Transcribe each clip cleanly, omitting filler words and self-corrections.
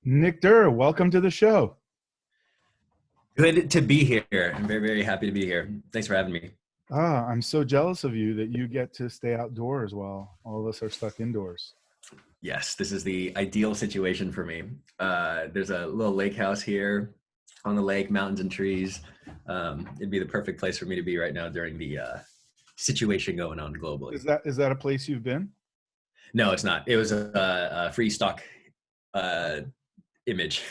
Nick Durr, welcome to the show. Good to be here. I'm very, very happy to be here. Thanks for having me. I'm so jealous of you that you get to stay outdoors while all of us are stuck indoors. Yes, this is the ideal situation for me. There's a little lake house here on the lake, mountains and trees. It'd be the perfect place for me to be right now during the situation going on globally. Is that a place you've been? No, it's not. It was a free stock uh, image.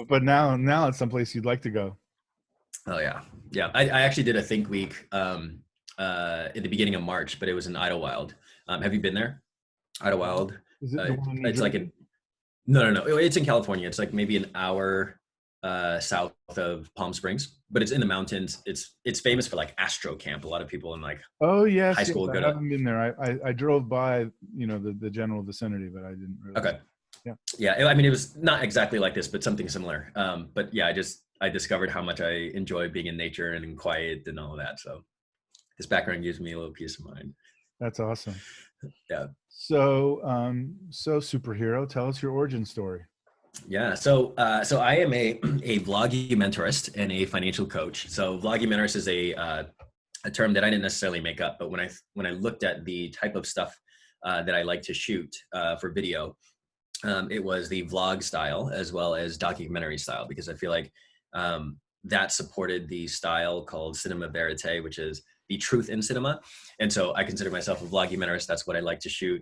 But now it's someplace you'd like to go. Oh yeah, yeah. I actually did a Think Week in the beginning of March, but it was in Idlewild. Have you been there? Idlewild. Is it the one in New It's like Jersey? no. It's in California. It's like maybe an hour south of Palm Springs, but it's in the mountains. It's famous for like Astro Camp. A lot of people in like Oh high yes, school I go to. haven't been there. I drove by, the general vicinity, but I didn't really. Okay. Yeah. Yeah. I mean, it was not exactly like this, but something similar. But yeah, I discovered how much I enjoy being in nature and in quiet and all of that. So this background gives me a little peace of mind. That's awesome. Yeah. So superhero, tell us your origin story. Yeah, so I am a vlogumentarist and a financial coach. So vlogumentarist is a term that I didn't necessarily make up, but when I looked at the type of stuff that I like to shoot for video, it was the vlog style as well as documentary style because I feel like that supported the style called cinema verite, which is the truth in cinema. And so I consider myself a vlogumentarist. That's what I like to shoot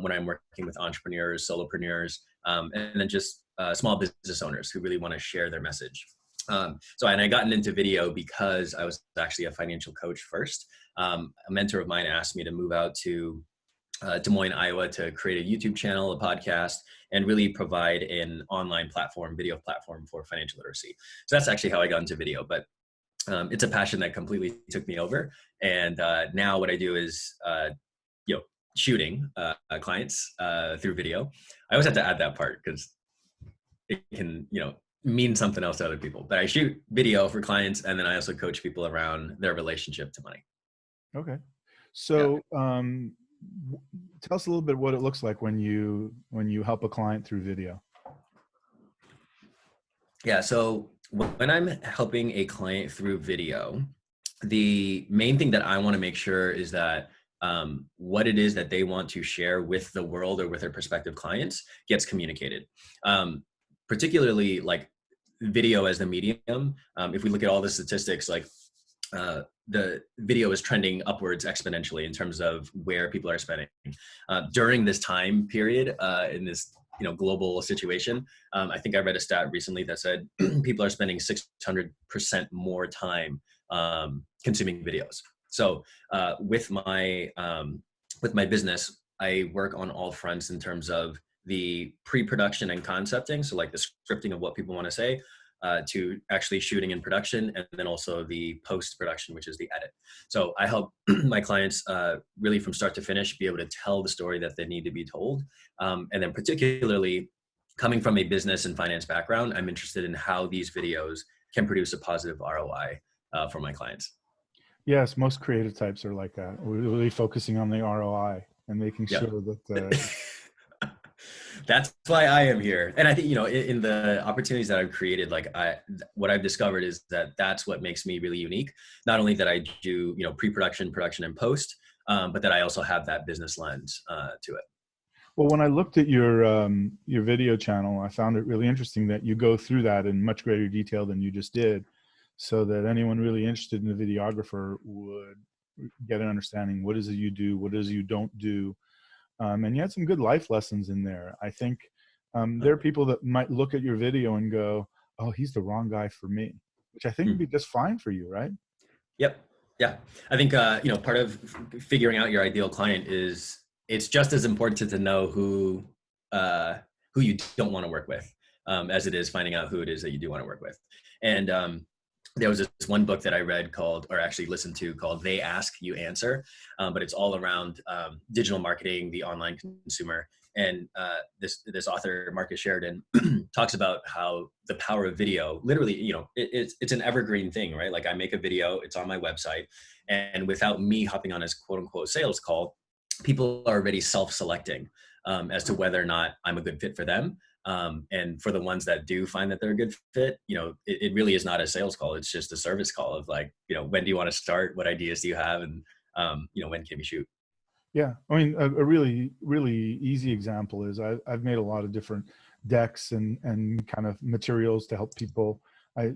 when I'm working with entrepreneurs, solopreneurs, and then just small business owners who really want to share their message. And I gotten into video because I was actually a financial coach first. A mentor of mine asked me to move out to Des Moines, Iowa, to create a YouTube channel, a podcast, and really provide an online platform, video platform for financial literacy. So that's actually how I got into video. But it's a passion that completely took me over. And now what I do is, shooting clients through video. I always have to add that part because it can, mean something else to other people. But I shoot video for clients, and then I also coach people around their relationship to money. Okay. Yeah. So tell us a little bit what it looks like when you help a client through video. Yeah. So when I'm helping a client through video, the main thing that I want to make sure is that what it is that they want to share with the world or with their prospective clients gets communicated. Particularly like video as the medium. If we look at all the statistics, like the video is trending upwards exponentially in terms of where people are spending during this time period in this global situation. I think I read a stat recently that said people are spending 600% more time consuming videos. So with my business, I work on all fronts in terms of the pre-production and concepting. So like the scripting of what people want to say, to actually shooting and production, and then also the post-production, which is the edit. So I help my clients really from start to finish be able to tell the story that they need to be told. And then particularly coming from a business and finance background, I'm interested in how these videos can produce a positive ROI for my clients. Yes, most creative types are like that. We're really focusing on the ROI and making Yeah. sure that That's why I am here. And I think, in the opportunities that I've created, what I've discovered is that that's what makes me really unique. Not only that I do, pre-production, production, and post, but that I also have that business lens to it. well, when I looked at your video channel, I found it really interesting that you go through that in much greater detail than you just did, so that anyone really interested in the videographer would get an understanding. What is it you do? What is it you don't do? And you had some good life lessons in there. I think there are people that might look at your video and go, "Oh, he's the wrong guy for me," which I think would be just fine for you, right? Yep. Yeah. I think, part of figuring out your ideal client is it's just as important to know who you don't want to work with as it is finding out who it is that you do want to work with. And there was this one book that I read or actually listened to called They Ask, You Answer. But it's all around digital marketing, the online consumer. And this author, Marcus Sheridan, talks about how the power of video, literally, it's an evergreen thing, right? Like I make a video, it's on my website. And without me hopping on his quote unquote sales call, people are already self-selecting as to whether or not I'm a good fit for them. And for the ones that do find that they're a good fit, it really is not a sales call. It's just a service call of like, when do you want to start? What ideas do you have? And, when can we shoot? Yeah. I mean, a really, really easy example is I've made a lot of different decks and kind of materials to help people. I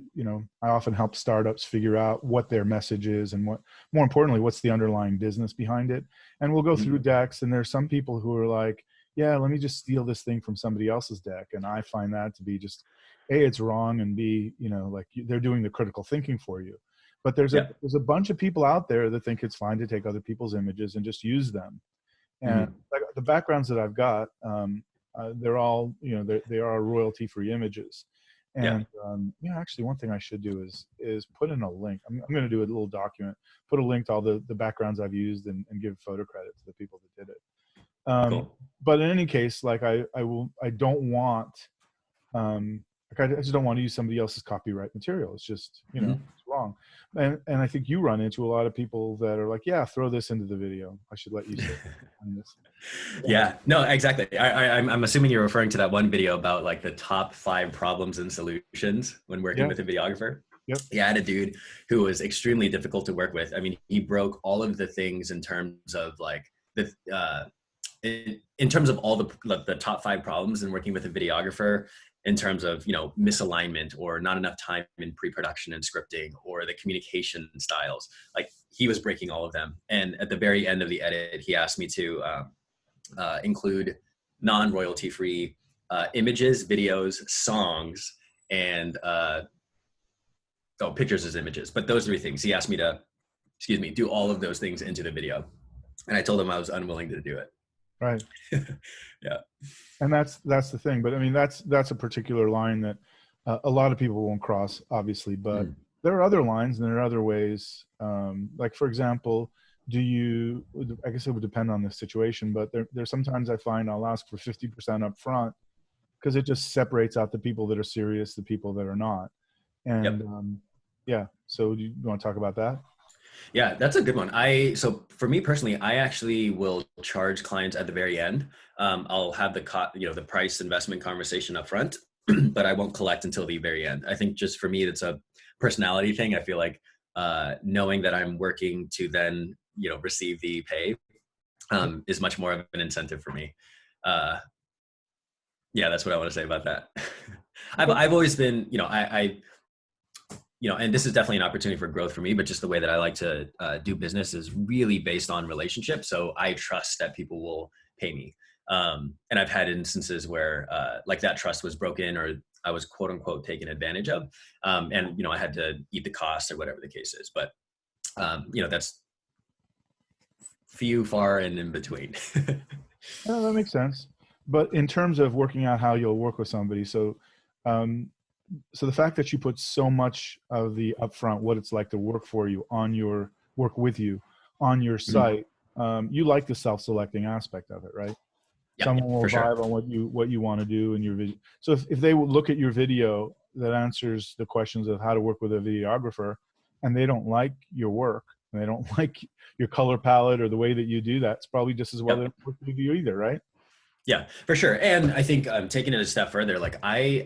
often help startups figure out what their message is and what, more importantly, what's the underlying business behind it. And we'll go through decks, and there's some people who are like, yeah, let me just steal this thing from somebody else's deck. And I find that to be just, A, it's wrong, and B, like they're doing the critical thinking for you. But there's a bunch of people out there that think it's fine to take other people's images and just use them. And like the backgrounds that I've got, they're all, they are royalty-free images. And actually, one thing I should do is put in a link. I'm going to do a little document, put a link to all the backgrounds I've used, and give photo credit to the people that did it. Cool. But in any case, like I don't want, I just don't want to use somebody else's copyright material. It's just, it's wrong. And I think you run into a lot of people that are like, yeah, throw this into the video. I should let you say this. Yeah, no, exactly. I'm assuming you're referring to that one video about like the top 5 problems and solutions when working with a videographer. Yep. Yeah, I had a dude who was extremely difficult to work with. I mean, he broke all of the things in terms of like in terms of all the top 5 problems in working with a videographer, in terms of, misalignment or not enough time in pre-production and scripting, or the communication styles. Like, he was breaking all of them. And at the very end of the edit, he asked me to include non-royalty free images, videos, songs, and pictures as images. But those 3 things, he asked me to, do all of those things into the video. And I told him I was unwilling to do it. Right. Yeah. And that's the thing. But I mean, that's a particular line that a lot of people won't cross, obviously, but there are other lines and there are other ways. Like, for example, I guess it would depend on the situation, but there's sometimes I find I'll ask for 50% up front because it just separates out the people that are serious, the people that are not. And so do you want to talk about that? Yeah, that's a good one. So for me personally, I actually will charge clients at the very end. I'll have the price investment conversation up front, but I won't collect until the very end. I think just for me, it's a personality thing. I feel like knowing that I'm working to then, receive the pay is much more of an incentive for me. That's what I want to say about that. I've always been, and this is definitely an opportunity for growth for me, but just the way that I like to do business is really based on relationships. So I trust that people will pay me. And I've had instances where like that trust was broken, or I was quote unquote taken advantage of. And, I had to eat the cost or whatever the case is. But, that's few, far, and in between. Yeah, that makes sense. But in terms of working out how you'll work with somebody, so the fact that you put so much of the upfront, what it's like to work with you on your site, you like the self-selecting aspect of it, right? Yeah, someone will vibe on what you want to do in your video. So if they will look at your video that answers the questions of how to work with a videographer, and they don't like your work, and they don't like your color palette or the way that you do that, it's probably just as well they don't work with you either, right? Yeah, for sure. And I think taking it a step further, like I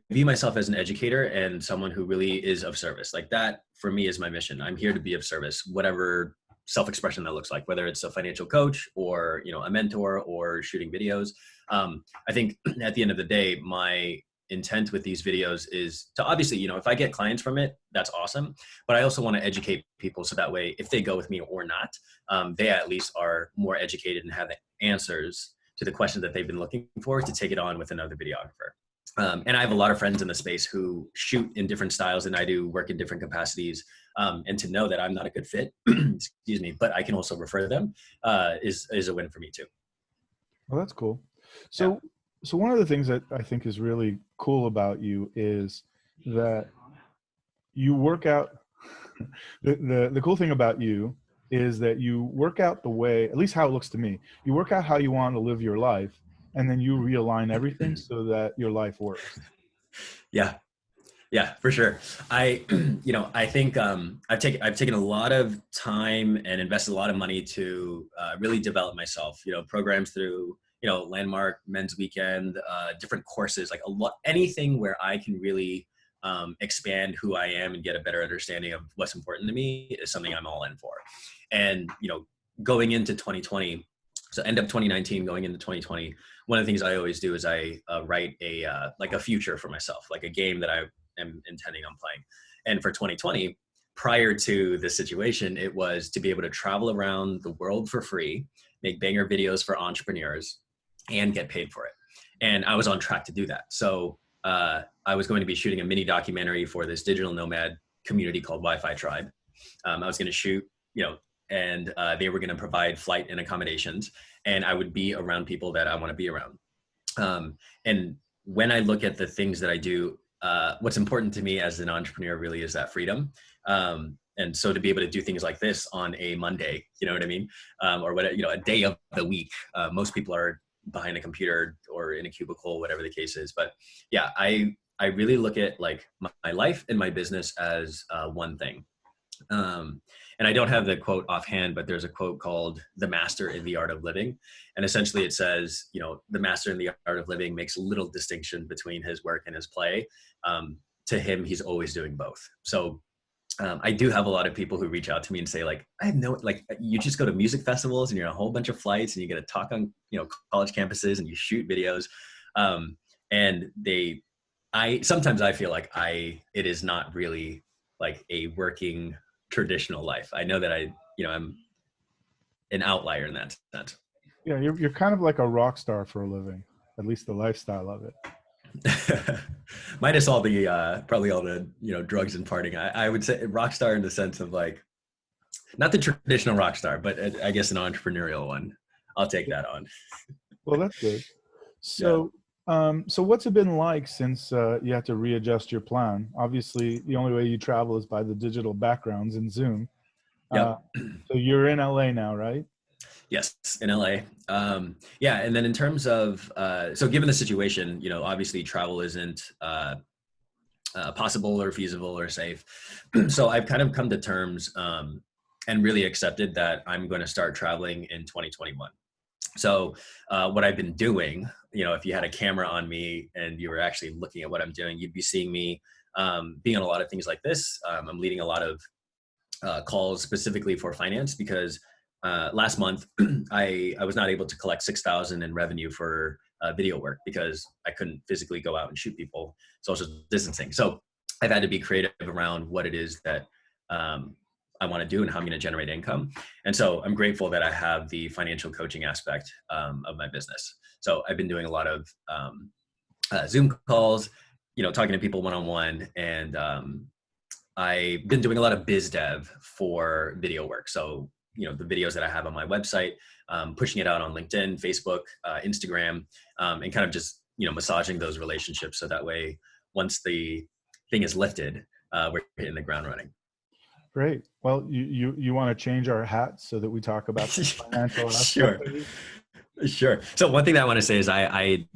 view myself as an educator and someone who really is of service. Like that for me is my mission. I'm here to be of service, whatever self-expression that looks like, whether it's a financial coach or, a mentor or shooting videos. I think at the end of the day, my intent with these videos is to obviously, if I get clients from it, that's awesome. But I also want to educate people so that way, if they go with me or not, they at least are more educated and have the answers to the questions that they've been looking for to take it on with another videographer. And I have a lot of friends in the space who shoot in different styles than I do, work in different capacities. And to know that I'm not a good fit, excuse me, but I can also refer them is a win for me too. Well, that's cool. So one of the things that I think is really cool about you is that you work out, the cool thing about you is that you work out the way, at least how it looks to me, you work out how you want to live your life, and then you realign everything so that your life works. Yeah. Yeah, for sure. I think I've taken a lot of time and invested a lot of money to really develop myself. Programs through Landmark, Men's Weekend, different courses, like a lot, anything where I can really expand who I am and get a better understanding of what's important to me is something I'm all in for. And going into 2020, so end of 2019, going into 2020, one of the things I always do is I write a future for myself, like a game that I am intending on playing. And for 2020, prior to this situation, it was to be able to travel around the world for free, make banger videos for entrepreneurs, and get paid for it. And I was on track to do that. So I was going to be shooting a mini documentary for this digital nomad community called Wi-Fi Tribe. I was going to shoot, and they were going to provide flight and accommodations, and I would be around people that I want to be around. And when I look at the things that I do, what's important to me as an entrepreneur really is that freedom. And so to be able to do things like this on a Monday, you know what I mean? Or what, a day of the week, most people are behind a computer or in a cubicle, whatever the case is. But yeah, I really look at like my life and my business as one thing. And I don't have the quote offhand, but there's a quote called "The Master in the Art of Living." And essentially it says, the master in the art of living makes little distinction between his work and his play. To him, he's always doing both. So I do have a lot of people who reach out to me and say, like, I have no, like, you just go to music festivals and you're on a whole bunch of flights and you get to talk on, college campuses and you shoot videos. And sometimes I feel like it is not really like a working traditional life. I know that I'm an outlier in that sense. Yeah, you're kind of like a rock star for a living, at least the lifestyle of it. Minus all the probably all the drugs and partying. I would say rock star in the sense of like not the traditional rock star, but I guess an entrepreneurial one. I'll take that on. Well, that's good. So so what's it been like since you had to readjust your plan? Obviously the only way you travel is by the digital backgrounds in Zoom. Yep. So you're in LA now, right? Yes, in LA. Yeah, and then in terms of, so given the situation, obviously travel isn't possible or feasible or safe. So I've kind of come to terms and really accepted that I'm going to start traveling in 2021. So what I've been doing, if you had a camera on me and you were actually looking at what I'm doing, you'd be seeing me being on a lot of things like this. I'm leading a lot of calls specifically for finance because last month I was not able to collect $6,000 in revenue for video work because I couldn't physically go out and shoot people, social distancing. So I've had to be creative around what it is that I want to do and how I'm going to generate income. And so I'm grateful that I have the financial coaching aspect of my business. So I've been doing a lot of Zoom calls, talking to people one-on-one, and I've been doing a lot of biz dev for video work. So the videos that I have on my website, pushing it out on LinkedIn, Facebook, Instagram, and kind of just, massaging those relationships. So that way, once the thing is lifted, we're hitting the ground running. Great. Well, you want to change our hats so that we talk about the financial aspect? Sure. So one thing that I want to say is I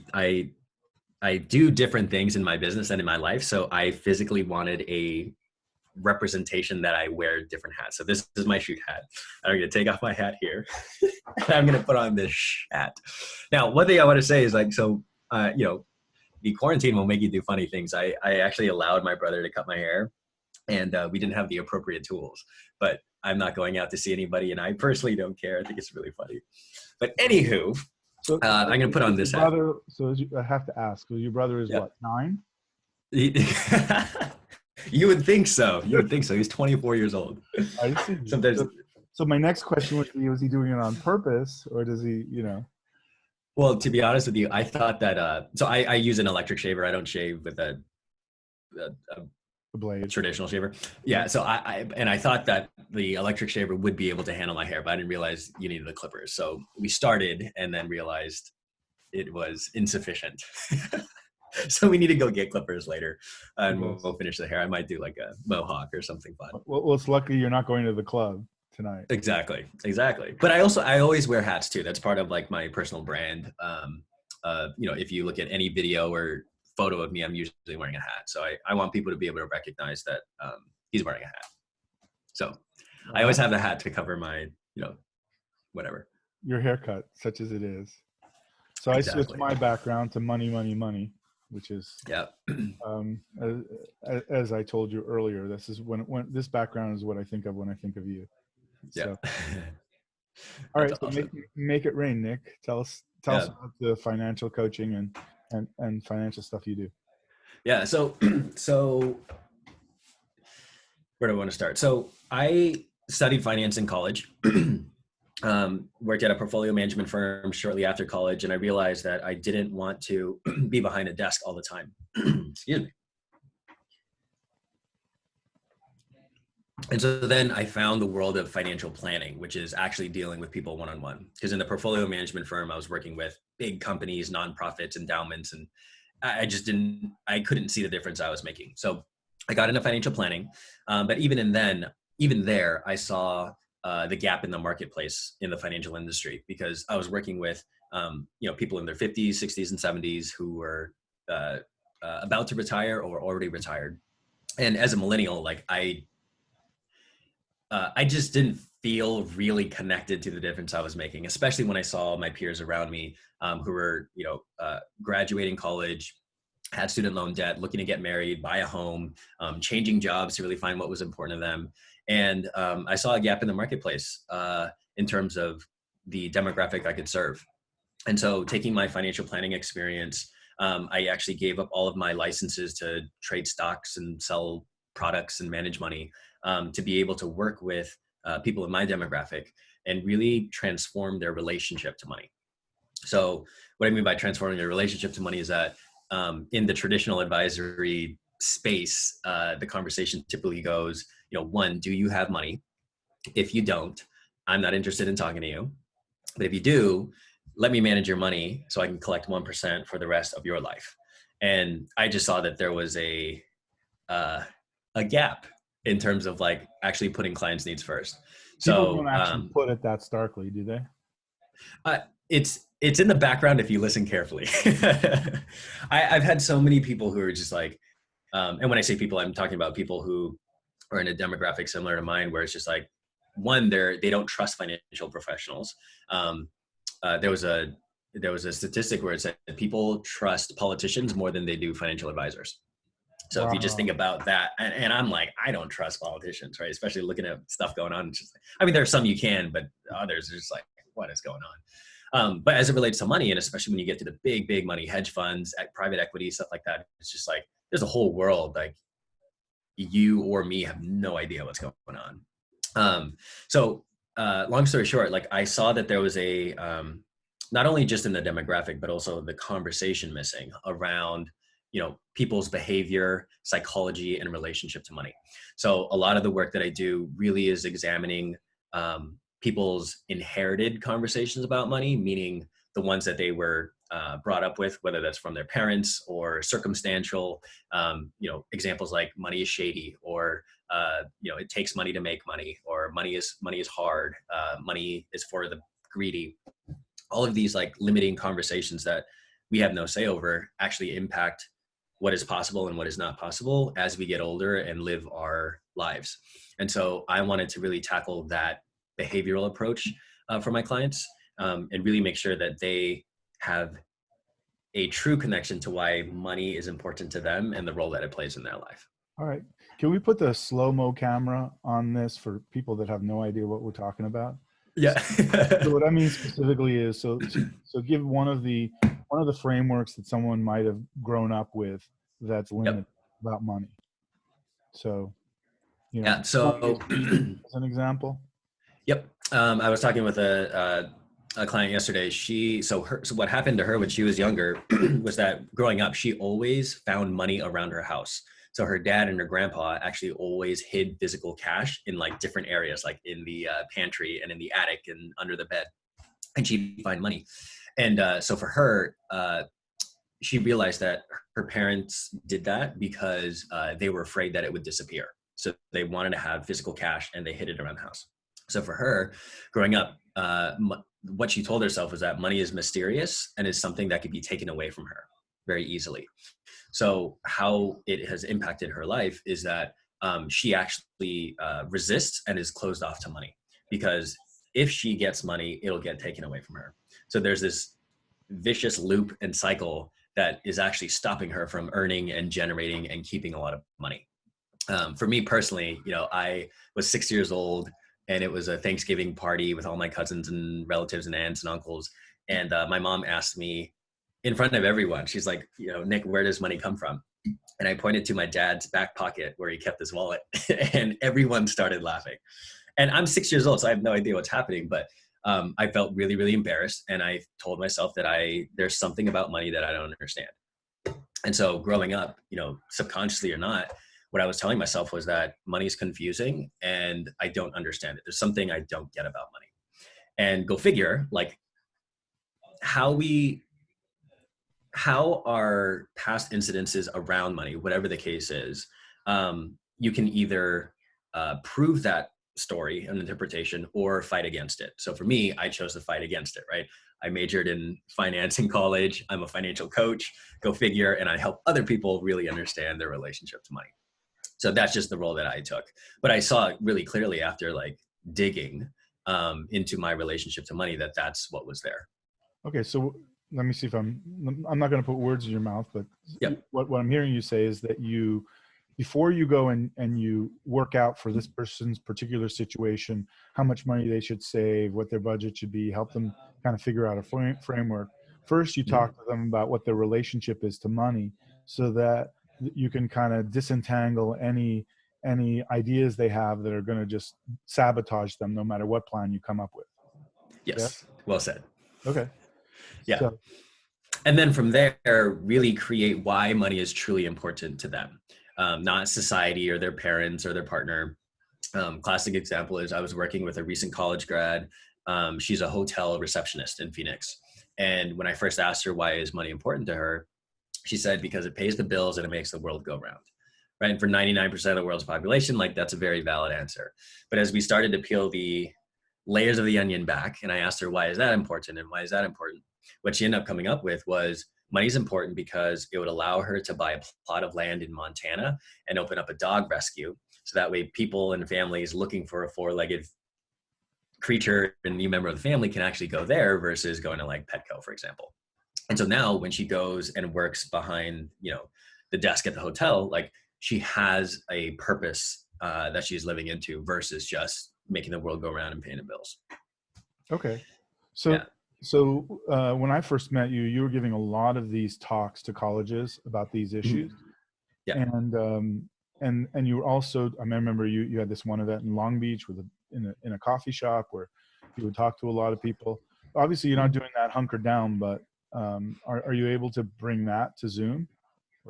do different things in my business and in my life. So I physically wanted a representation that I wear different hats. So this is my shoot hat. I'm going to take off my hat here. And I'm going to put on this hat. Now, one thing I want to say is the quarantine will make you do funny things. I actually allowed my brother to cut my hair, and we didn't have the appropriate tools, but I'm not going out to see anybody, and I personally don't care. I think it's really funny. But anywho, so, I'm going to put on this hat. So I have to ask, your brother is what, 9? You would think so. He's 24 years old. I see. Sometimes. So my next question would be, was he doing it on purpose, or does he, Well, to be honest with you, I thought that, so I use an electric shaver. I don't shave with a blade, traditional shaver. Yeah. So I thought that the electric shaver would be able to handle my hair, but I didn't realize you needed the clippers. So we started and then realized it was insufficient. So we need to go get clippers later, and we'll finish the hair. I might do like a mohawk or something fun. Well, it's lucky you're not going to the club tonight. Exactly. But I always wear hats too. That's part of like my personal brand. If you look at any video or photo of me, I'm usually wearing a hat. So I want people to be able to recognize that he's wearing a hat. So I always have the hat to cover my, whatever. Your haircut, such as it is. So I switched my background to money, money, money, which is, as I told you earlier, this is when this background is what I think of when I think of you. So. All right, so awesome. make it rain, Nick. Tell us about the financial coaching and financial stuff you do. Yeah. So where do I want to start? So I studied finance in college. Worked at a portfolio management firm shortly after college, and I realized that I didn't want to be behind a desk all the time. Excuse me. And so then I found the world of financial planning, which is actually dealing with people one-on-one. Because in the portfolio management firm, I was working with big companies, nonprofits, endowments, and I couldn't see the difference I was making. So I got into financial planning, but even there, I saw the gap in the marketplace in the financial industry, because I was working with people in their 50s, 60s, and 70s who were about to retire or already retired. And as a millennial, like I just didn't feel really connected to the difference I was making, especially when I saw my peers around me who were, graduating college, had student loan debt, looking to get married, buy a home, changing jobs to really find what was important to them. And I saw a gap in the marketplace in terms of the demographic I could serve. And so taking my financial planning experience, I actually gave up all of my licenses to trade stocks and sell products and manage money to be able to work with people in my demographic and really transform their relationship to money. So what I mean by transforming their relationship to money is that in the traditional advisory space, the conversation typically goes, one, do you have money? If you don't, I'm not interested in talking to you. But if you do, let me manage your money so I can collect 1% for the rest of your life. And I just saw that there was a gap in terms of like actually putting clients' needs first. People don't actually put it that starkly, do they? It's in the background if you listen carefully. I've had so many people who are just like, and when I say people, I'm talking about people who are in a demographic similar to mine, where it's just like, one, they don't trust financial professionals. There was a statistic where it said people trust politicians more than they do financial advisors. So If you just think about that, and I'm like, I don't trust politicians, right? Especially looking at stuff going on. It's just like, I mean, there are some you can, but others are just like, what is going on? But as it relates to money, and especially when you get to the big money, hedge funds, private equity, stuff like that, it's just like, there's a whole world, like you or me have no idea what's going on. Long story short, like I saw that there was not only just in the demographic, but also the conversation missing around people's behavior, psychology, and relationship to money. So a lot of the work that I do really is examining people's inherited conversations about money, meaning the ones that they were brought up with, whether that's from their parents or circumstantial, examples like money is shady, or it takes money to make money, or money is hard, money is for the greedy. All of these like limiting conversations that we have no say over actually impact what is possible and what is not possible as we get older and live our lives. And so I wanted to really tackle that behavioral approach for my clients and really make sure that they have a true connection to why money is important to them and the role that it plays in their life. All right. Can we put the slow-mo camera on this for people that have no idea what we're talking about? Yeah. So what I mean specifically is, so give one of the frameworks that someone might have grown up with that's limited about money. So, So as an example. Yep. I was talking with a client yesterday. So what happened to her when she was younger was that growing up, she always found money around her house. So her dad and her grandpa actually always hid physical cash in like different areas, like in the pantry and in the attic and under the bed, and she'd find money. And so for her, she realized that her parents did that because they were afraid that it would disappear. So they wanted to have physical cash and they hid it around the house. So for her, growing up, what she told herself was that money is mysterious and is something that could be taken away from her. very easily. So how it has impacted her life is that she actually resists and is closed off to money, because if she gets money, it'll get taken away from her. So there's this vicious loop and cycle that is actually stopping her from earning and generating and keeping a lot of money. For me personally, I was 6 years old, and it was a Thanksgiving party with all my cousins and relatives and aunts and uncles. And my mom asked me in front of everyone, she's like, Nick, where does money come from? And I pointed to my dad's back pocket where he kept his wallet, and everyone started laughing. And I'm 6 years old, so I have no idea what's happening, but I felt really, really embarrassed. And I told myself that there's something about money that I don't understand. And so growing up, subconsciously or not, what I was telling myself was that money is confusing and I don't understand it. There's something I don't get about money. And go figure, like how our past incidences around money, whatever the case is, you can either prove that story and interpretation or fight against it. So for me, I chose to fight against it, right? I majored in finance in college. I'm a financial coach, go figure, and I help other people really understand their relationship to money. So that's just the role that I took. But I saw it really clearly after like digging into my relationship to money that that's what was there. Okay, so let me see if I'm not going to put words in your mouth, but Yep. what I'm hearing you say is that before you go and you work out for this person's particular situation, how much money they should save, what their budget should be, help them kind of figure out a framework. First, you talk to them about what their relationship is to money, so that you can kind of disentangle any ideas they have that are going to just sabotage them no matter what plan you come up with. Yes. Yes? Well said. Okay. Yeah. So, and then from there, really create why money is truly important to them, not society or their parents or their partner. Classic example is I was working with a recent college grad. She's a hotel receptionist in Phoenix. And when I first asked her why is money important to her, she said, because it pays the bills and it makes the world go round. Right. And for 99% of the world's population, like that's a very valid answer. But as we started to peel the layers of the onion back, and I asked her, why is that important? And why is that important? What she ended up coming up with was money's important because it would allow her to buy a plot of land in Montana and open up a dog rescue. So that way people and families looking for a four-legged creature and new member of the family can actually go there versus going to like Petco, for example. And so now when she goes and works behind, the desk at the hotel, like she has a purpose that she's living into versus just making the world go around and paying the bills. okay. So when I first met you, you were giving a lot of these talks to colleges about these issues. Yeah. And you were also, I remember you had this one event in Long Beach in a coffee shop where you would talk to a lot of people. Obviously you're not doing that hunkered down, but are you able to bring that to Zoom?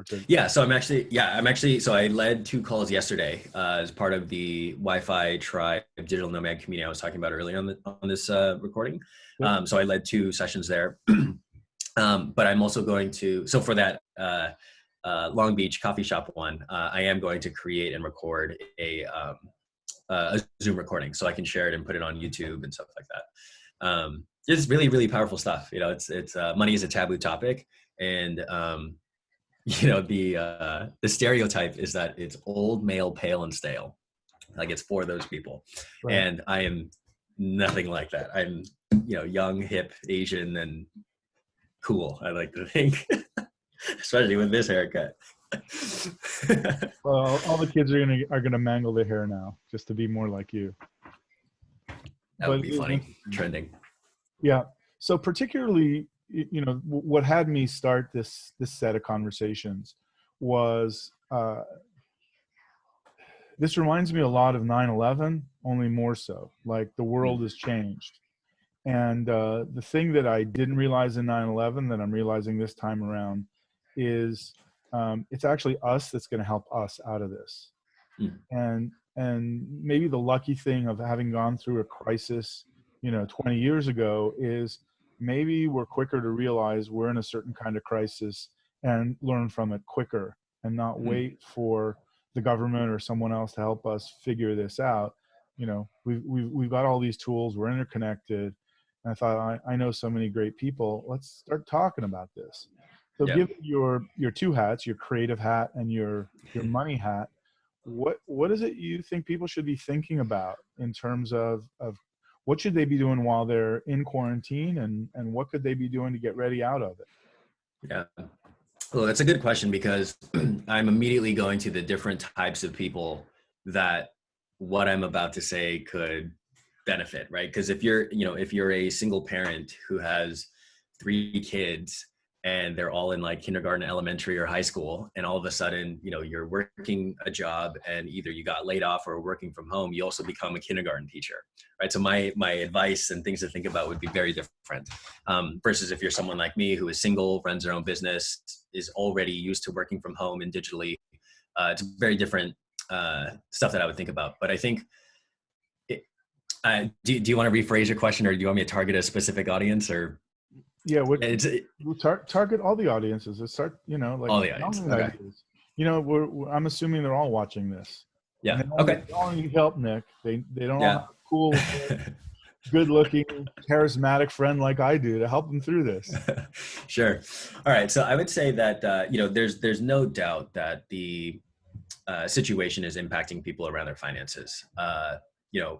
So so I led 2 calls yesterday as part of the Wi-Fi Tribe digital nomad community I was talking about earlier on this recording. Yep. So I led 2 sessions there. But I'm also going to, so for that Long Beach coffee shop one, I am going to create and record a Zoom recording so I can share it and put it on YouTube and stuff like that. It's really, really powerful stuff. It's money is a taboo topic, and the stereotype is that it's old, male, pale, and stale. Like it's for those people. Right. And I am nothing like that. I'm, young, hip, Asian, and cool, I like to think, especially with this haircut. Well, all the kids are gonna mangle their hair now just to be more like you. That would be funny. Trending. Yeah. So particularly, what had me start this set of conversations was this reminds me a lot of 9/11, only more so. Like the world has changed. And the thing that I didn't realize in 9/11 that I'm realizing this time around is it's actually us that's going to help us out of this. And maybe the lucky thing of having gone through a crisis, 20 years ago is maybe we're quicker to realize we're in a certain kind of crisis and learn from it quicker and not wait for the government or someone else to help us figure this out. We've got all these tools, we're interconnected. And I thought, I know so many great people. Let's start talking about this. So Yeah. given your two hats, your creative hat and your money hat, what is it you think people should be thinking about in terms of what should they be doing while they're in quarantine, and what could they be doing to get ready out of it? Yeah. Well, that's a good question because I'm immediately going to the different types of people that what I'm about to say could benefit, right? Because if you're a single parent who has 3 kids and they're all in like kindergarten, elementary, or high school, and all of a sudden, you're working a job and either you got laid off or working from home, you also become a kindergarten teacher, right? So my advice and things to think about would be very different, versus if you're someone like me who is single, runs their own business, is already used to working from home and digitally. It's very different stuff that I would think about. But I think, do you want to rephrase your question, or do you want me to target a specific audience, or? Yeah, It's we'll target all the audiences. Let's start, like all the audience. Okay. ideas. I'm assuming they're all watching this. And Yeah. they all, Okay. they all need help, Nick. They don't all Yeah. have a cool, good-looking, charismatic friend like I do to help them through this. Sure. All right. So I would say that there's no doubt that the situation is impacting people around their finances.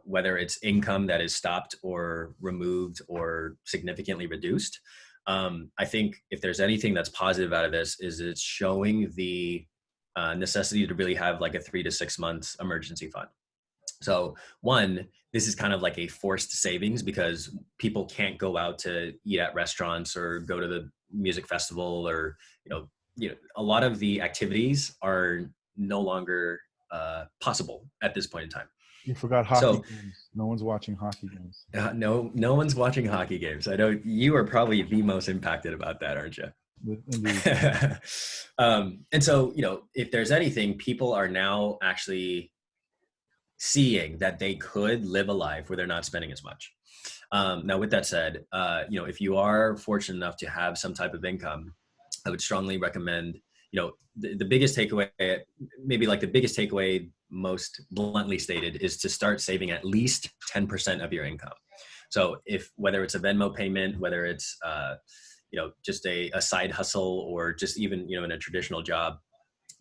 Whether it's income that is stopped or removed or significantly reduced. I think if there's anything that's positive out of this, is it's showing the necessity to really have like a 3 to 6 months emergency fund. So one, this is kind of like a forced savings because people can't go out to eat at restaurants or go to the music festival, or a lot of the activities are no longer possible at this point in time. You forgot hockey games. No one's watching hockey games. No one's watching hockey games. I know you are probably the most impacted about that, aren't you? Indeed. And so, if there's anything, people are now actually seeing that they could live a life where they're not spending as much. Now, with that said, if you are fortunate enough to have some type of income, I would strongly recommend, the biggest takeaway, maybe like the biggest takeaway, most bluntly stated, is to start saving at least 10% of your income. So whether it's a Venmo payment, whether it's, just a side hustle, or just even, in a traditional job,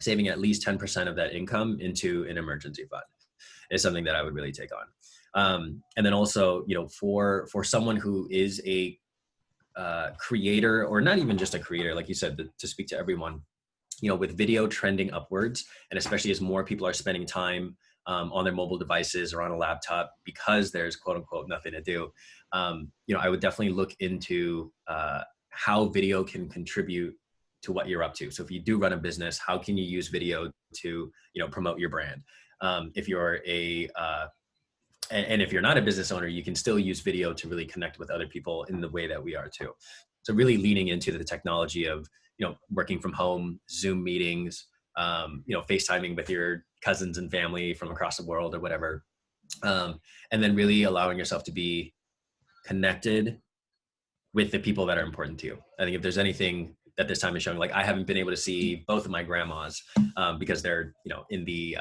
saving at least 10% of that income into an emergency fund is something that I would really take on. And then also, for someone who is a creator, or not even just a creator, like you said, to speak to everyone, with video trending upwards, and especially as more people are spending time on their mobile devices or on a laptop because there's quote unquote nothing to do, I would definitely look into how video can contribute to what you're up to. So if you do run a business, how can you use video to, promote your brand? If you're and if you're not a business owner, you can still use video to really connect with other people in the way that we are too. So really leaning into the technology of, working from home, Zoom meetings, FaceTiming with your cousins and family from across the world or whatever. And then really allowing yourself to be connected with the people that are important to you. I think if there's anything that this time is showing, like I haven't been able to see both of my grandmas because they're, in the,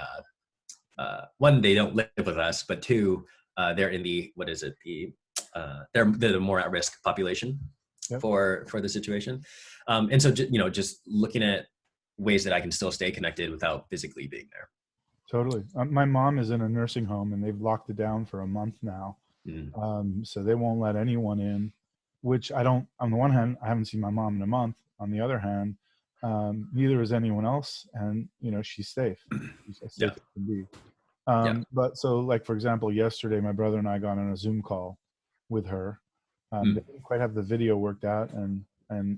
one, they don't live with us, but two, they're in the, they're the more at-risk population. Yep. for the situation. And so, just looking at ways that I can still stay connected without physically being there. Totally. My mom is in a nursing home and they've locked it down for a month now. So they won't let anyone in, which on the one hand, I haven't seen my mom in a month. On the other hand, neither is anyone else. And, she's safe. She's as safe as can be. But so like, for example, yesterday, my brother and I got on a Zoom call with her. They didn't quite have the video worked out, and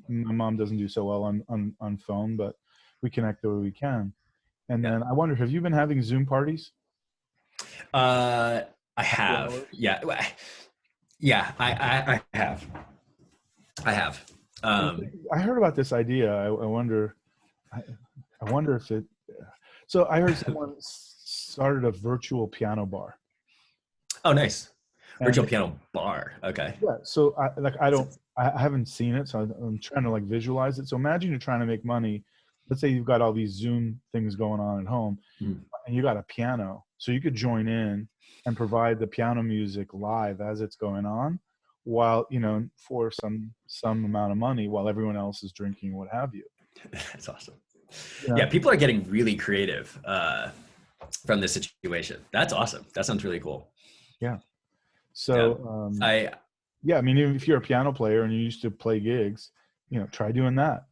my mom doesn't do so well on phone, but we connect the way we can. And then I wonder, have you been having Zoom parties? I have. Yeah. I have. I heard about this idea. I wonder if it. So I heard someone started a virtual piano bar. Oh, nice. Virtual piano bar. Okay. Yeah. So I haven't seen it, so I'm trying to like visualize it. So imagine you're trying to make money. Let's say you've got all these Zoom things going on at home, and you got a piano, so you could join in and provide the piano music live as it's going on, while, for some amount of money while everyone else is drinking, what have you. That's awesome. Yeah. Yeah, people are getting really creative from this situation. That's awesome. That sounds really cool. Yeah. So, Yeah. I mean, even if you're a piano player and you used to play gigs, try doing that.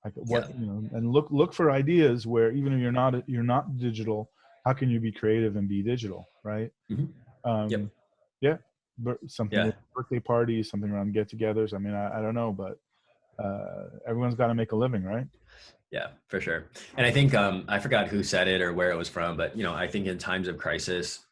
Like what, and look for ideas where even if you're not digital, how can you be creative and be digital, right? Yep. Yeah, but something Yeah. with birthday parties, something around get-togethers. I mean, I don't know, but everyone's got to make a living, right? Yeah, for sure. And I think I forgot who said it or where it was from, but I think in times of crisis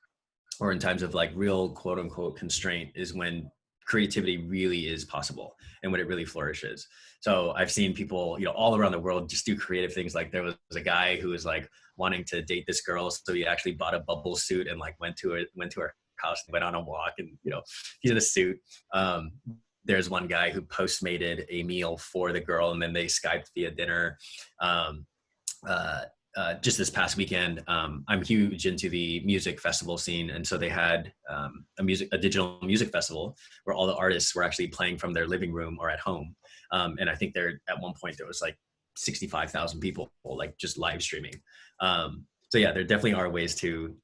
or in times of like real quote unquote constraint is when creativity really is possible and when it really flourishes. So I've seen people, all around the world just do creative things. Like there was a guy who was like wanting to date this girl, so he actually bought a bubble suit and like went to her house and went on a walk, and he's in a suit. There's one guy who postmated a meal for the girl, and then they Skyped via dinner. Um, just this past weekend, I'm huge into the music festival scene, and so they had a digital music festival where all the artists were actually playing from their living room or at home. And I think at one point there was like 65,000 people like just live streaming. So yeah, there definitely are ways to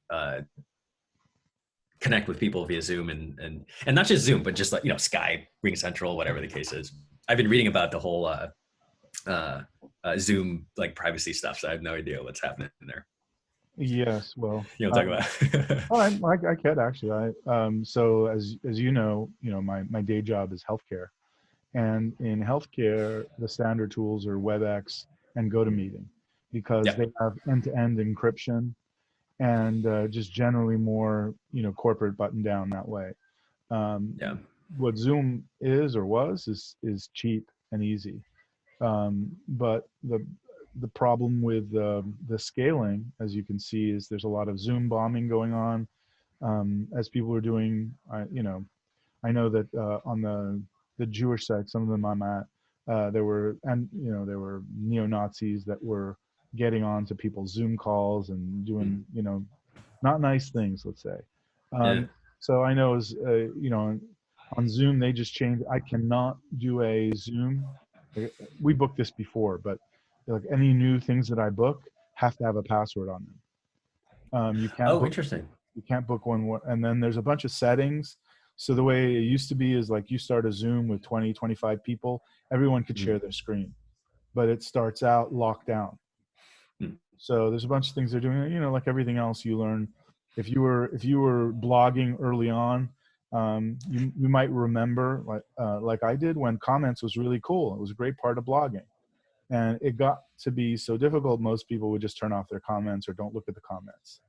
connect with people via Zoom and not just Zoom, but just like, Skype, Ring Central, whatever the case is. I've been reading about the whole Zoom like privacy stuff, so I have no idea what's happening in there. Yes, well, Talk about. I could actually. So as you know, my day job is healthcare, and in healthcare, the standard tools are WebEx and GoToMeeting because they have end-to-end encryption and just generally more, corporate button down that way. What Zoom is or was is cheap and easy. But the problem with the scaling, as you can see, is there's a lot of Zoom bombing going on. As people are doing, I know that on the Jewish side, some of them I'm at, there were neo-Nazis that were getting on to people's Zoom calls and doing, not nice things, let's say. So I know on Zoom, they just changed. I cannot do a Zoom. We booked this before, but like any new things that I book have to have a password on them. You can't book, interesting. You can't book one, and then there's a bunch of settings. So the way it used to be is like you start a Zoom with 20, 25 people, everyone could share their screen, but it starts out locked down. So there's a bunch of things they're doing, like everything else you learn. If you were blogging early on, you might remember like I did when comments was really cool. It was a great part of blogging. And it got to be so difficult, most people would just turn off their comments or don't look at the comments.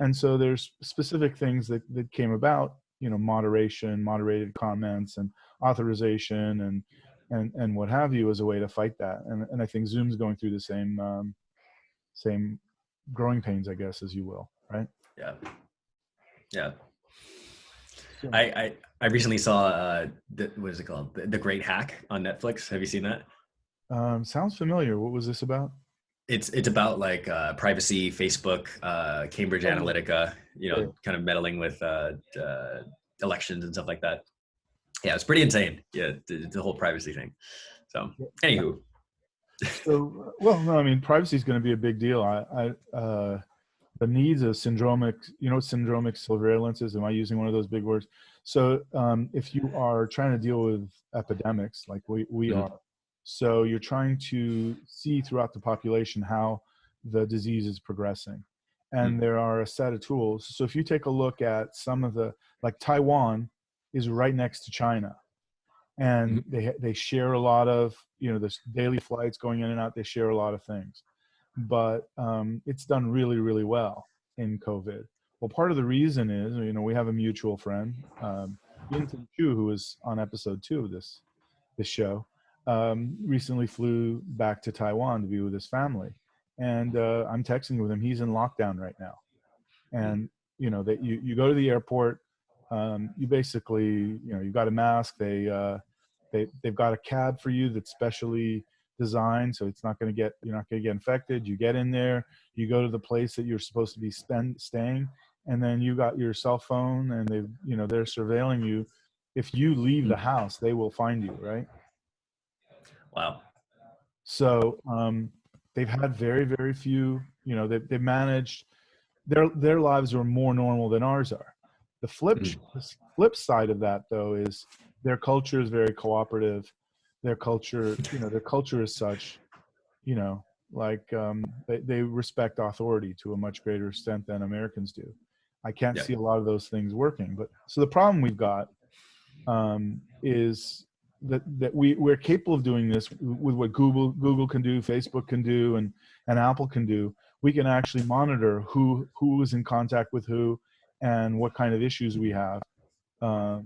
And so there's specific things that came about, moderation, moderated comments and authorization and what have you as a way to fight that. And I think Zoom's going through the same growing pains, I guess, as you will, right? Yeah. So, I recently saw what is it called? The Great Hack on Netflix. Have you seen that? Sounds familiar. What was this about? It's about like privacy, Facebook, Cambridge Analytica, kind of meddling with elections and stuff like that. Yeah, it's pretty insane. Yeah, the whole privacy thing. So, anywho. So, well, no, I mean, privacy is going to be a big deal. The needs of syndromic, syndromic surveillance is. Am I using one of those big words? So, if you are trying to deal with epidemics like we are, so you're trying to see throughout the population how the disease is progressing. And there are a set of tools. So if you take a look at some of like Taiwan is right next to China. And they share a lot of, there's daily flights going in and out. They share a lot of things. But it's done really, really well in COVID. Well, part of the reason is, we have a mutual friend, Yinton Chu, who was on episode 2 of this show. Recently flew back to Taiwan to be with his family, and I'm texting with him. He's in lockdown right now, and that you go to the airport. You basically, you've got a mask. They've got a cab for you that's specially designed, so you're not going to get infected. You get in there, you go to the place that you're supposed to be staying, and then you got your cell phone, and they're surveilling you if you leave the Mm. house, they will find you, right? Wow. So they've had very, very few, they've managed, their lives are more normal than ours are. Mm. The flip side of that, though, is their culture is very cooperative. Their culture is such, you know, like they respect authority to a much greater extent than Americans do. I can't Yeah. see a lot of those things working. But so the problem we've got is that we're capable of doing this with what Google can do, Facebook can do, and Apple can do. We can actually monitor who is in contact with who and what kind of issues we have. Uh,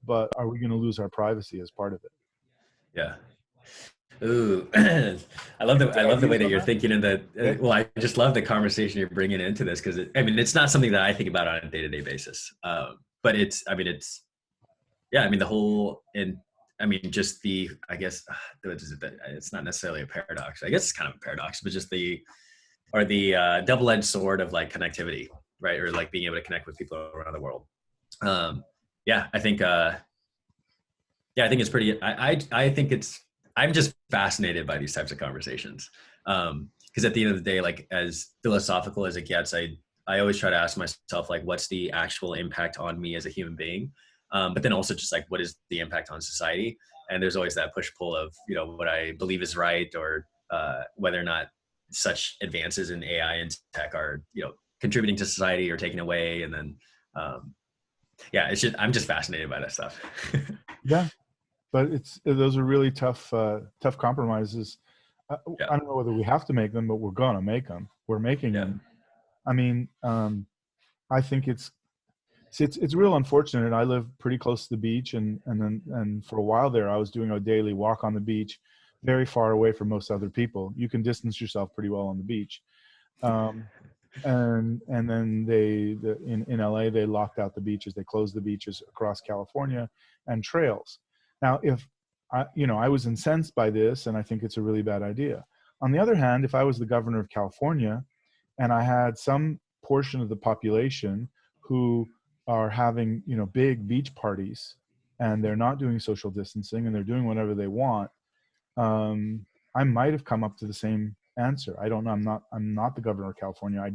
but are we going to lose our privacy as part of it? Yeah. Ooh, I Any love the way ideas that on you're that? thinking in the Yeah. well, I just love the conversation you're bringing into this because I mean it's not something that I think about on a day-to-day basis. But it's yeah, I mean the whole and I mean just the I guess it's not necessarily a paradox. I guess it's kind of a paradox, but just the double-edged sword of like connectivity, right? Or like being able to connect with people around the world. Um, yeah, I think it's pretty. I think it's. I'm just fascinated by these types of conversations because at the end of the day, like as philosophical as it gets, I always try to ask myself like, what's the actual impact on me as a human being, but then also just like, what is the impact on society? And there's always that push pull of what I believe is right or whether or not such advances in AI and tech are contributing to society or taking away, and then yeah, I'm just fascinated by that stuff. Yeah, but those are really tough compromises. Yeah. I don't know whether we have to make them, but we're gonna make them. We're making Yeah. them. I mean, I think it's real unfortunate. I live pretty close to the beach, and for a while there, I was doing a daily walk on the beach, very far away from most other people. You can distance yourself pretty well on the beach. Um, and then in LA they locked out the beaches. They closed the beaches across California and trails. Now, if I was incensed by this, and I think it's a really bad idea. On the other hand, if I was the governor of California and I had some portion of the population who are having big beach parties and they're not doing social distancing and they're doing whatever they want, um, I might have come up to the same answer. I don't know. I'm not the governor of California. I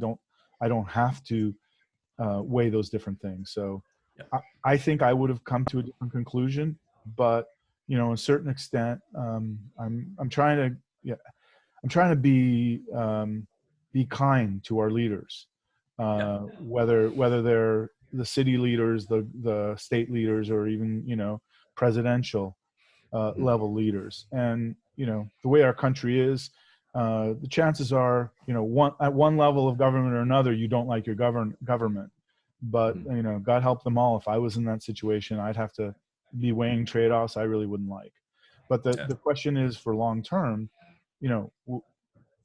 don't have to weigh those different things. So Yeah. I think I would have come to a different conclusion. But a certain extent, I'm trying to yeah I'm trying to be kind to our leaders, Yeah. whether they're the city leaders, the state leaders, or even presidential Mhm. level leaders. And the way our country is, the chances are at one level of government or another you don't like your government. But Mhm. God help them all. If I was in that situation, I'd have to be weighing trade-offs I really wouldn't like. But the Yeah. the question is, for long term,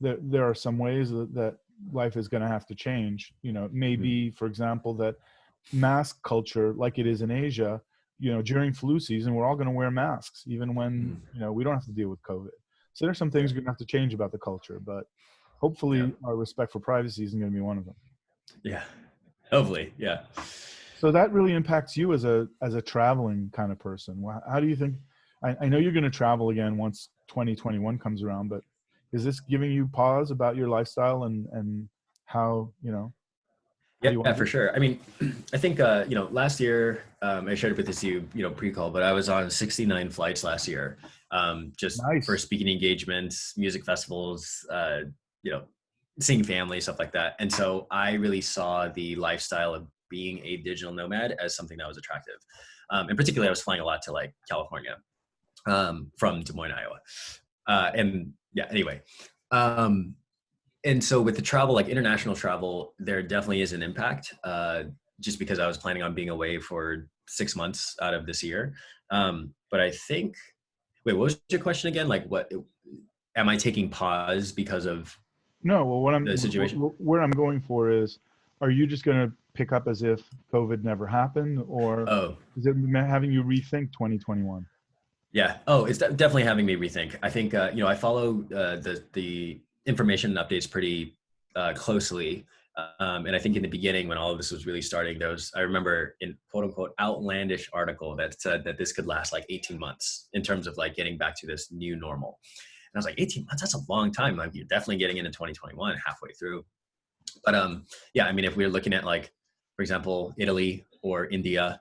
there are some ways that life is going to have to change. Mhm. Maybe, for example, that mask culture, like it is in Asia, during flu season, we're all going to wear masks, even when, Mhm. we don't have to deal with COVID. So there's some Yeah. things we're going to have to change about the culture, but Yeah. hopefully our respect for privacy isn't going to be one of them. Yeah. Hopefully. Yeah. So that really impacts you as a traveling kind of person. How do you think, I know you're going to travel again once 2021 comes around, but is this giving you pause about your lifestyle and how, how do you Yeah, want to for do sure. I mean, I think last year I shared it with you pre-call, but I was on 69 flights last year, it? just for Nice. speaking engagements, music festivals, you know, seeing family, stuff like that. And so I really saw the lifestyle of being a digital nomad as something that was attractive. And particularly, I was flying a lot to like California from Des Moines, Iowa, and yeah. Anyway. Um, and so with the travel, like international travel, there definitely is an impact. Just because I was planning on being away for 6 months out of this year. But I think, wait, what was your question again? Like, what am I taking pause because of No, well, the situation? where I'm going for is, are you just going to pick up as if COVID never happened, or Oh, is it having you rethink 2021? yeah. Oh, it's definitely having me rethink. I think I follow the information and updates pretty closely, And I think in the beginning, when all of this was really starting, I remember in quote unquote outlandish article that said that this could last like 18 months in terms of like getting back to this new normal. And I was like, 18 months, that's a long time. Like you're definitely getting into 2021 halfway through. But yeah, I mean, if we're looking at like, for example, Italy or India,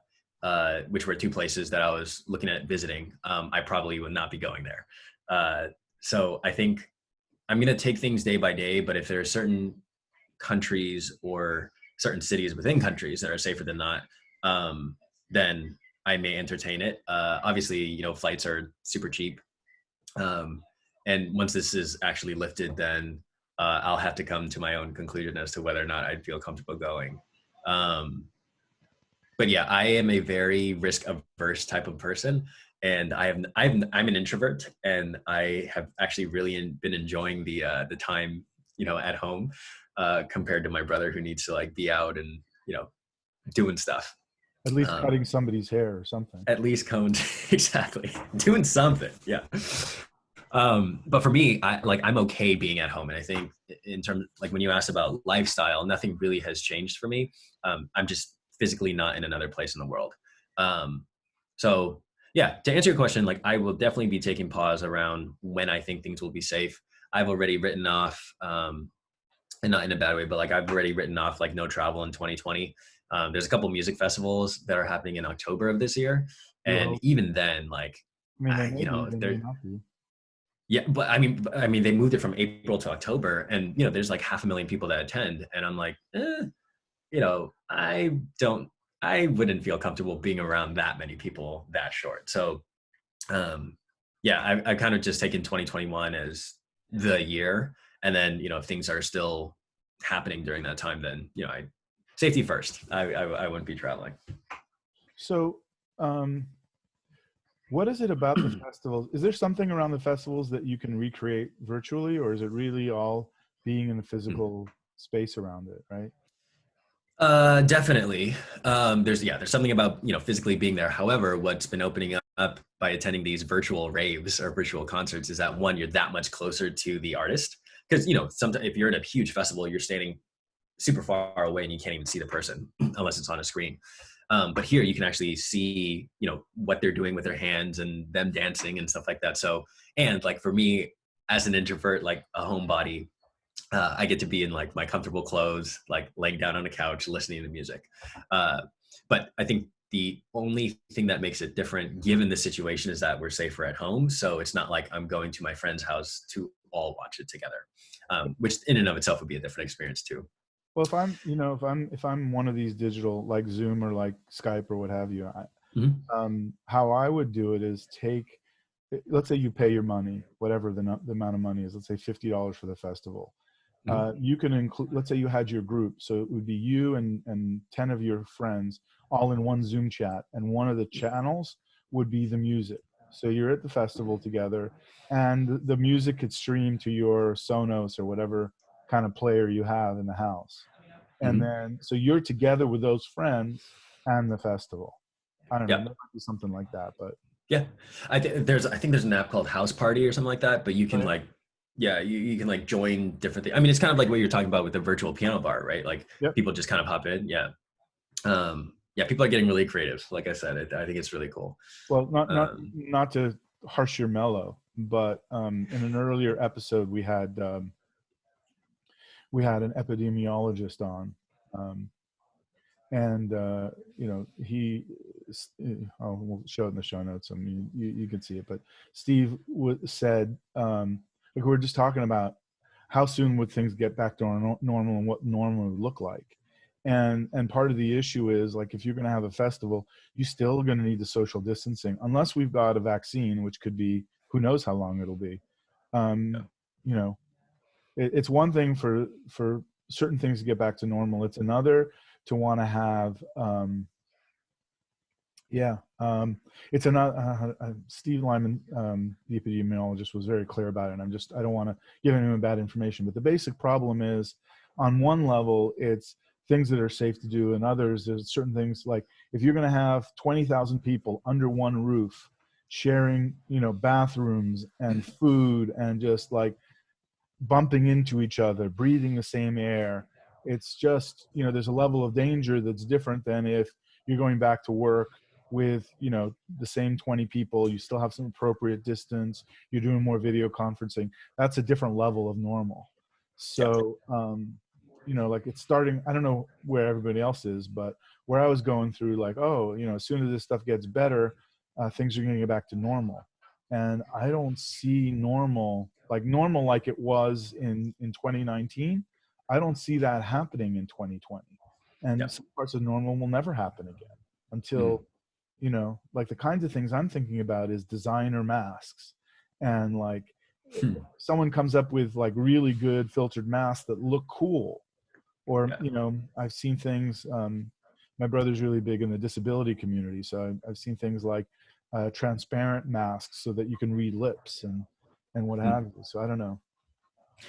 which were two places that I was looking at visiting, I probably would not be going there. So I think I'm going to take things day by day, but if there are certain countries or certain cities within countries that are safer than not, then I may entertain it. Obviously, you know, flights are super cheap. And once this is actually lifted, then I'll have to come to my own conclusion as to whether or not I'd feel comfortable going. But yeah, I am a very risk averse type of person, and I'm an introvert, and I have actually really been enjoying the time, you know, at home, compared to my brother who needs to like be out and, you know, doing stuff. At least cutting somebody's hair or something. At least cones, exactly, doing something. Yeah. But for me, I'm okay being at home, and I think in terms like when you asked about lifestyle, nothing really has changed for me. I'm just physically not in another place in the world. So yeah, to answer your question, like I will definitely be taking pause around when I think things will be safe. I've already written off, and not in a bad way, but like I've already written off like no travel in 2020. There's a couple music festivals that are happening in October of this year, and even then, like I mean, they may you be, know, they may not be. yeah, but I mean, they moved it from April to October, and you know, there's like 500,000 people that attend, and I'm like, you know, I wouldn't feel comfortable being around that many people that short. So, yeah, I kind of just taken 2021 as the year, and then you know, if things are still happening during that time, then you know, safety first. I wouldn't be traveling. So, what is it about the festivals? Is there something around the festivals that you can recreate virtually, or is it really all being in a physical space around it, right? Definitely. There's something about, you know, physically being there. However, what's been opening up by attending these virtual raves or virtual concerts is that one, you're that much closer to the artist. Because, you know, sometimes if you're at a huge festival, you're standing super far away and you can't even see the person unless it's on a screen. But here you can actually see, you know, what they're doing with their hands and them dancing and stuff like that. So, and like for me as an introvert, like a homebody, I get to be in like my comfortable clothes, like laying down on a couch, listening to music. But I think the only thing that makes it different given the situation is that we're safer at home. So it's not like I'm going to my friend's house to all watch it together, which in and of itself would be a different experience too. Well, if I'm, you know, if I'm one of these digital, like Zoom or like Skype or what have you, how I would do it is let's say you pay your money, whatever the amount of money is, let's say $50 for the festival. You can include, let's say you had your group, so it would be you and 10 of your friends all in one Zoom chat, and one of the channels would be the music. So you're at the festival together, and the music could stream to your Sonos or whatever kind of player you have in the house. And then, so you're together with those friends and the festival. I don't know, there might be something like that, but. Yeah, I think there's an app called House Party or something like that, but you can like, yeah, you can like join different things. I mean, it's kind of like what you're talking about with the virtual piano bar, right? Like people just kind of hop in. Yeah. Yeah, people are getting really creative. Like I said, I think it's really cool. Well, not to harsh your mellow, but in an earlier episode we had an epidemiologist on, and you know, we'll show it in the show notes. I mean, you can see it, but Steve said, like, we were just talking about how soon would things get back to normal and what normal would look like. And part of the issue is, like, if you're going to have a festival, you still going to need the social distancing, unless we've got a vaccine, which could be, who knows how long it'll be. You know, it's one thing for certain things to get back to normal. It's another to want to have, it's another, Steve Lyman, the epidemiologist, was very clear about it. And I don't want to give anyone bad information, but the basic problem is, on one level, it's things that are safe to do, and others, there's certain things, like if you're going to have 20,000 people under one roof sharing, you know, bathrooms and food and just like bumping into each other, breathing the same air, It's just, you know, there's a level of danger that's different than if you're going back to work with, you know, the same 20 people, you still have some appropriate distance, you're doing more video conferencing. That's a different level of normal. Yeah. So, you know, like it's starting, I don't know where everybody else is, but where I was going through, like, oh, you know, as soon as this stuff gets better, things are going to get back to normal. And I don't see normal like it was in 2019. I don't see that happening in 2020. Yeah. And some parts of normal will never happen again Mm. until, you know, like the kinds of things I'm thinking about is designer masks. And like Hmm. someone comes up with like really good filtered masks that look cool, or, Yeah. you know, I've seen things, my brother's really big in the disability community. So I've seen things like transparent masks so that you can read lips and what Hmm. have you. So I don't know.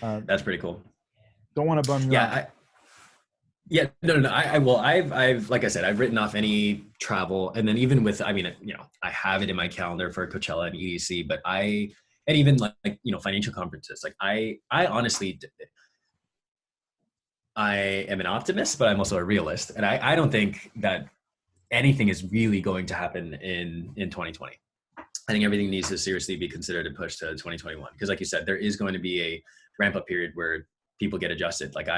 That's pretty cool. Don't want to bum you Yeah. out. Yeah, no. Well, I've, like I said, I've written off any travel, and then even with, I mean, you know, I have it in my calendar for Coachella and EDC, but and even like, you know, financial conferences, like I honestly, I am an optimist, but I'm also a realist, and I don't think that anything is really going to happen in 2020. I think everything needs to seriously be considered and pushed to 2021, because like you said, there is going to be a ramp up period where people get adjusted. Like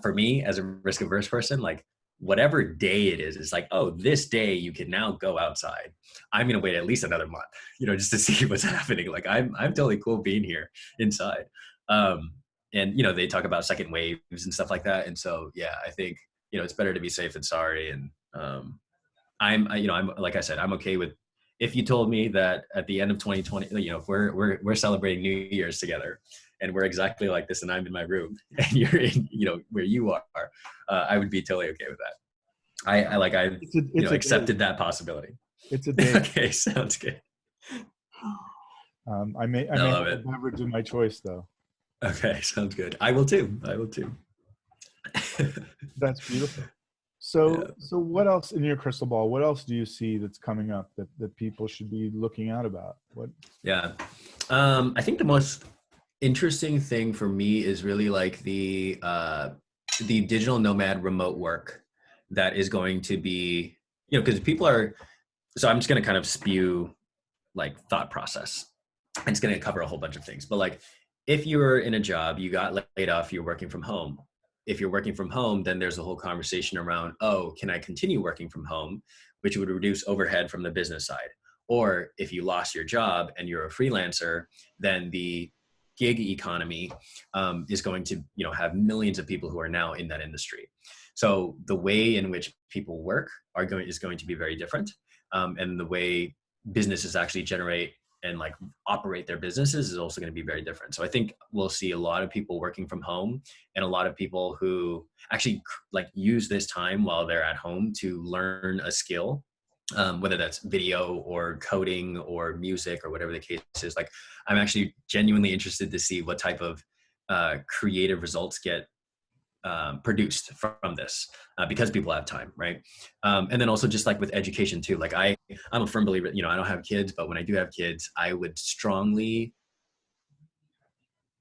for me as a risk averse person, like whatever day it is, it's like, oh, this day you can now go outside. I'm going to wait at least another month, you know, just to see what's happening. Like I'm totally cool being here inside. Um, and you know, they talk about second waves and stuff like that. And so, yeah, I think, you know, it's better to be safe than sorry. And, you know, I'm, like I said, I'm okay with, if you told me that at the end of 2020, you know, if we're celebrating New Year's together and we're exactly like this, and I'm in my room and you're in, you know, where you are, I would be totally okay with that. I've, you know, It's a date. accepted that possibility. It's a date. Okay, sounds good. I I may love have a it. beverage of my choice though. Okay, sounds good. I will too. I will too. That's beautiful. Yeah. So what else in your crystal ball? What else do you see that's coming up that people should be looking out about? What? Yeah. I think the most interesting thing for me is really like the digital nomad remote work that is going to be, you know, because people are, so I'm just going to kind of spew like thought process. It's going to cover a whole bunch of things, but like if you're in a job, you got laid off, you're working from home. If you're working from home, then there's a whole conversation around, oh, can I continue working from home, which would reduce overhead from the business side. Or if you lost your job and you're a freelancer, then the gig economy is going to, you know, have millions of people who are now in that industry. So the way in which people work is going to be very different, and the way businesses actually generate and like operate their businesses is also going to be very different. So I think we'll see a lot of people working from home, and a lot of people who actually like use this time while they're at home to learn a skill, whether that's video or coding or music or whatever the case is. Like I'm actually genuinely interested to see what type of creative results get produced from this, because people have time, right? And then also just like with education too, like I'm a firm believer, you know, I don't have kids, but when I do have kids, I would strongly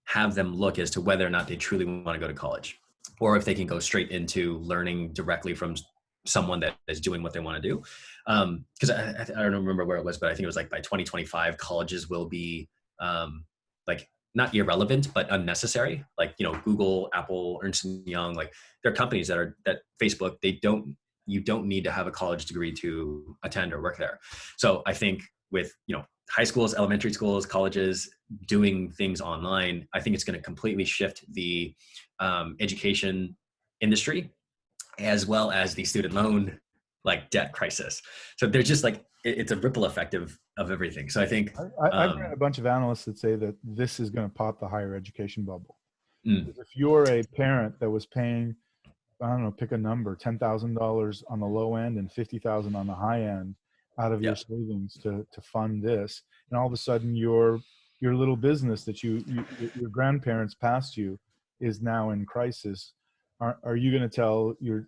have them look as to whether or not they truly want to go to college, or if they can go straight into learning directly from someone that is doing what they want to do. Because I don't remember where it was, but I think it was like by 2025, colleges will be like not irrelevant, but unnecessary. Like, you know, Google, Apple, Ernst & Young, like there are companies that Facebook, you don't need to have a college degree to attend or work there. So I think with, you know, high schools, elementary schools, colleges doing things online, I think it's going to completely shift the education industry, as well as the student loan like debt crisis. So there's just like it's a ripple effect of everything. So I think I've read a bunch of analysts that say that this is going to pop the higher education bubble. mm, If you're a parent that was paying, I don't know, pick a number, $10,000 on the low end and 50,000 on the high end out of yeah, your savings to fund this, and all of a sudden your little business that your grandparents passed you is now in crisis. Are you going to tell your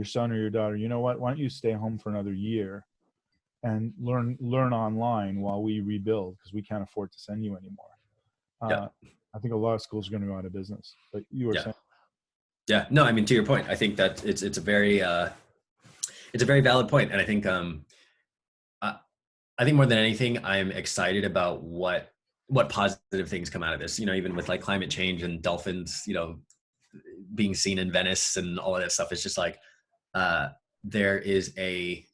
son or your daughter, you know what, why don't you stay home for another year and learn online while we rebuild, because we can't afford to send you anymore? yeah, I think a lot of schools are going to go out of business. But you were yeah. saying. Yeah, no, I mean, to your point, I think that it's a very valid point. And I, I think more than anything, I'm excited about what positive things come out of this, even with like climate change and dolphins, being seen in Venice and all of that stuff. It's just like, there is a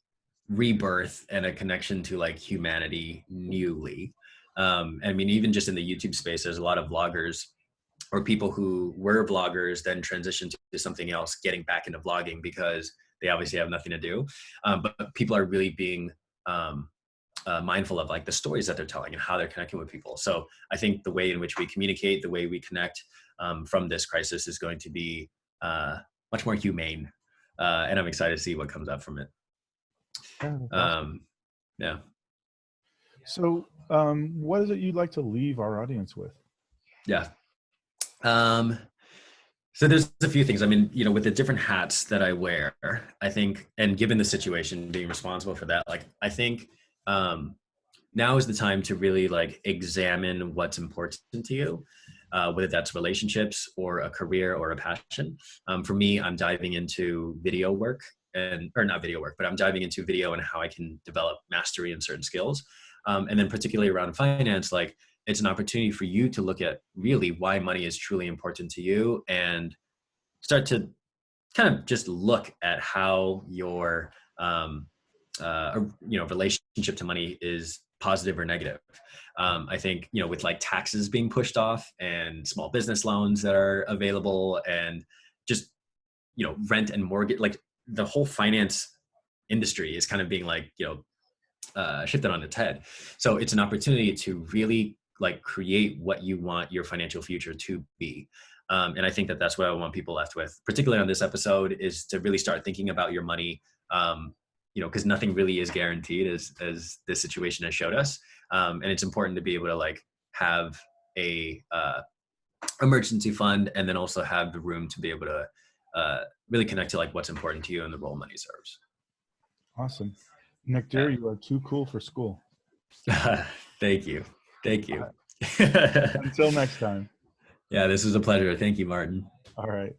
rebirth and a connection to like humanity newly. I mean, even just in the YouTube space, there's a lot of vloggers or people who were vloggers then transitioned to something else, getting back into vlogging because they obviously have nothing to do. But people are really being mindful of like the stories that they're telling and how they're connecting with people. So I think the way in which we communicate, the way we connect from this crisis is going to be much more humane. And I'm excited to see what comes out from it. Yeah, that's awesome. Yeah. So what is it you'd like to leave our audience with? Yeah. So there's a few things. I mean, with the different hats that I wear, I think, and given the situation, being responsible for that, like, I think now is the time to really like examine what's important to you, whether that's relationships or a career or a passion. For me, I'm diving into video work or not video work, but I'm diving into video and how I can develop mastery in certain skills. And then particularly around finance, like, it's an opportunity for you to look at really why money is truly important to you and start to kind of just look at how your relationship to money is positive or negative. I think, with like taxes being pushed off and small business loans that are available and just, rent and mortgage, like the whole finance industry is kind of being like, shifted on its head. So it's an opportunity to really like create what you want your financial future to be. And I think that that's what I want people left with, particularly on this episode, is to really start thinking about your money, because nothing really is guaranteed, as this situation has showed us. And it's important to be able to like have a emergency fund, and then also have the room to be able to really connect to like what's important to you and the role money serves. Awesome. Nick Deere, you are too cool for school. Thank you. Until next time. Yeah, this was a pleasure. Thank you, Martin. All right.